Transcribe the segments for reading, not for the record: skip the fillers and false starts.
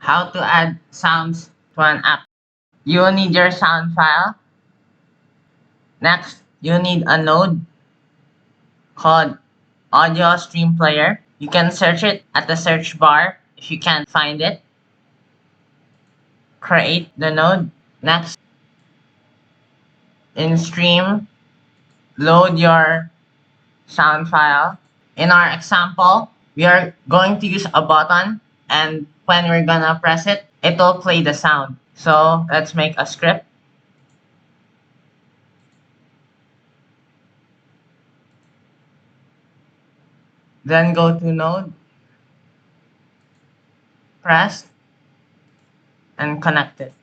how to add sounds to an app. You will need your sound file. Next, you need a node called Audio Stream Player. You can search it at the search bar if you can't find it. Create the node. Next, in Stream, load your sound file. In our example, we are going to use a button, and when we're gonna press it, it will play the sound. So let's make a script. Then go to node, press, and connect it.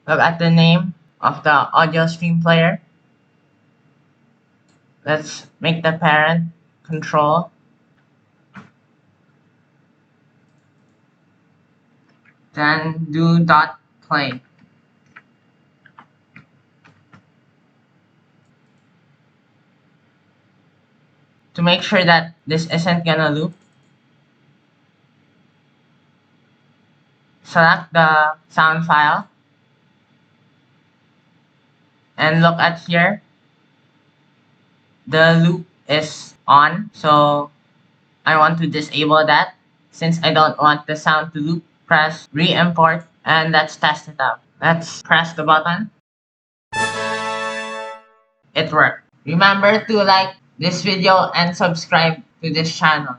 Look at the name of the audio stream player. Let's make the parent control. Then do dot play. To make sure that this isn't gonna loop, select the sound file and look at here. The loop is on, so I want to disable that. Since I don't want the sound to loop, press re-import and let's test it out. Let's press the button. It worked. Remember to like this video and subscribe to this channel.